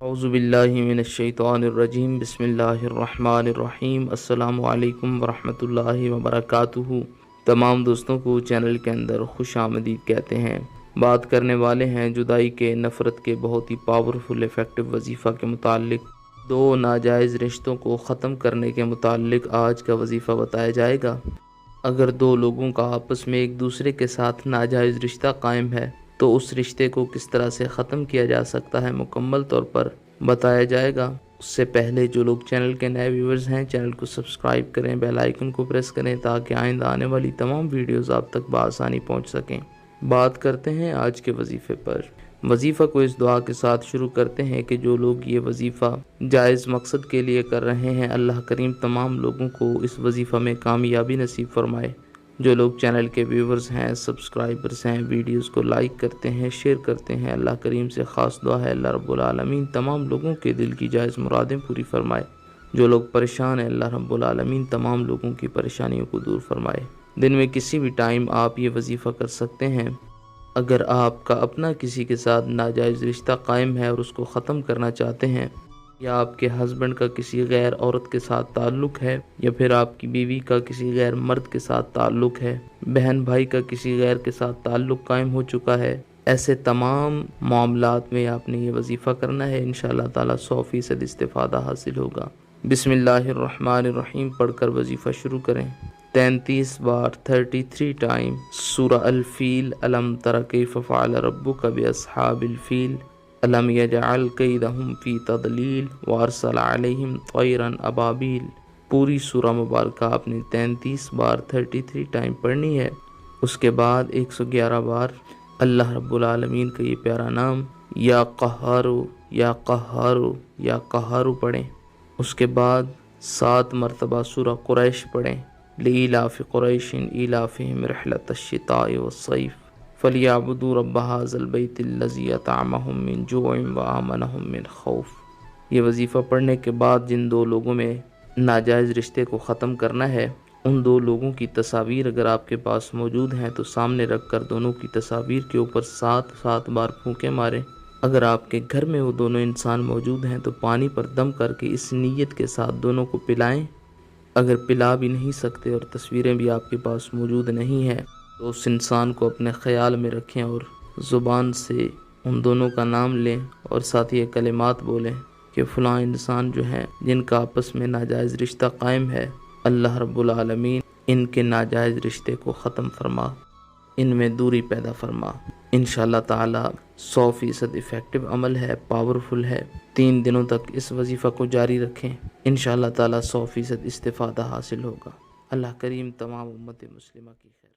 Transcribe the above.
اعوذ باللہ من الشیطان الرجیم، بسم اللہ الرحمن الرحیم۔ السلام علیکم ورحمۃ اللہ وبرکاتہ۔ تمام دوستوں کو چینل کے اندر خوش آمدید کہتے ہیں۔ بات کرنے والے ہیں جدائی کے، نفرت کے بہت ہی پاورفل افیکٹو وظیفہ کے متعلق۔ دو ناجائز رشتوں کو ختم کرنے کے متعلق آج کا وظیفہ بتایا جائے گا۔ اگر دو لوگوں کا آپس میں ایک دوسرے کے ساتھ ناجائز رشتہ قائم ہے تو اس رشتے کو کس طرح سے ختم کیا جا سکتا ہے مکمل طور پر بتایا جائے گا۔ اس سے پہلے جو لوگ چینل کے نئے ویورز ہیں، چینل کو سبسکرائب کریں، بیل آئیکن کو پریس کریں تاکہ آئندہ آنے والی تمام ویڈیوز آپ تک بآسانی پہنچ سکیں۔ بات کرتے ہیں آج کے وظیفے پر۔ وظیفہ کو اس دعا کے ساتھ شروع کرتے ہیں کہ جو لوگ یہ وظیفہ جائز مقصد کے لیے کر رہے ہیں، اللہ کریم تمام لوگوں کو اس وظیفہ میں کامیابی نصیب فرمائے۔ جو لوگ چینل کے ویورز ہیں، سبسکرائبرز ہیں، ویڈیوز کو لائک کرتے ہیں، شیئر کرتے ہیں، اللہ کریم سے خاص دعا ہے اللہ رب العالمین تمام لوگوں کے دل کی جائز مرادیں پوری فرمائے۔ جو لوگ پریشان ہیں، اللہ رب العالمین تمام لوگوں کی پریشانیوں کو دور فرمائے۔ دن میں کسی بھی ٹائم آپ یہ وظیفہ کر سکتے ہیں۔ اگر آپ کا اپنا کسی کے ساتھ ناجائز رشتہ قائم ہے اور اس کو ختم کرنا چاہتے ہیں، یا آپ کے ہسبینڈ کا کسی غیر عورت کے ساتھ تعلق ہے، یا پھر آپ کی بیوی کا کسی غیر مرد کے ساتھ تعلق ہے، بہن بھائی کا کسی غیر کے ساتھ تعلق قائم ہو چکا ہے، ایسے تمام معاملات میں آپ نے یہ وظیفہ کرنا ہے۔ انشاءاللہ تعالی 100% استفادہ حاصل ہوگا۔ بسم اللہ الرحمن الرحیم پڑھ کر وظیفہ شروع کریں۔ 33 بار 33 ٹائم سورہ الفیل، الم تر کیف فعل ربک باصحاب الفیل الم یجعل کیدہم فی تضلیل وارسل علیہم طیرا ابابیل۔ پوری سورہ مبارکہ آپ نے 33 بار 33 ٹائم پڑھنی ہے۔ اس کے بعد 111 بار اللہ رب العالمین کا یہ پیارا نام یا قہارو یا قہارو یا قہارو پڑھیں۔ اس کے بعد 7 مرتبہ سورہ قریش پڑھیں۔ لإیلاف قریش ایلافہم رحلۃ الشتاء والصیف فلیعبدوا رب ھذا البیت الذی اطعمہم من جوع وآمنہم من خوف۔ یہ وظیفہ پڑھنے کے بعد جن دو لوگوں میں ناجائز رشتے کو ختم کرنا ہے، ان دو لوگوں کی تصاویر اگر آپ کے پاس موجود ہیں تو سامنے رکھ کر دونوں کی تصاویر کے اوپر 7 بار پھونکے ماریں۔ اگر آپ کے گھر میں وہ دونوں انسان موجود ہیں تو پانی پر دم کر کے اس نیت کے ساتھ دونوں کو پلائیں۔ اگر پلا بھی نہیں سکتے اور تصویریں بھی آپ کے پاس موجود نہیں ہیں تو اس انسان کو اپنے خیال میں رکھیں اور زبان سے ان دونوں کا نام لیں اور ساتھ یہ کلمات بولیں کہ فلاں انسان جو ہیں جن کا آپس میں ناجائز رشتہ قائم ہے، اللہ رب العالمین ان کے ناجائز رشتے کو ختم فرما، ان میں دوری پیدا فرما۔ انشاءاللہ تعالی 100% افیکٹو عمل ہے، پاورفل ہے۔ 3 دنوں تک اس وظیفہ کو جاری رکھیں، انشاءاللہ تعالی 100% استفادہ حاصل ہوگا۔ اللہ کریم تمام امت مسلمہ کی خیر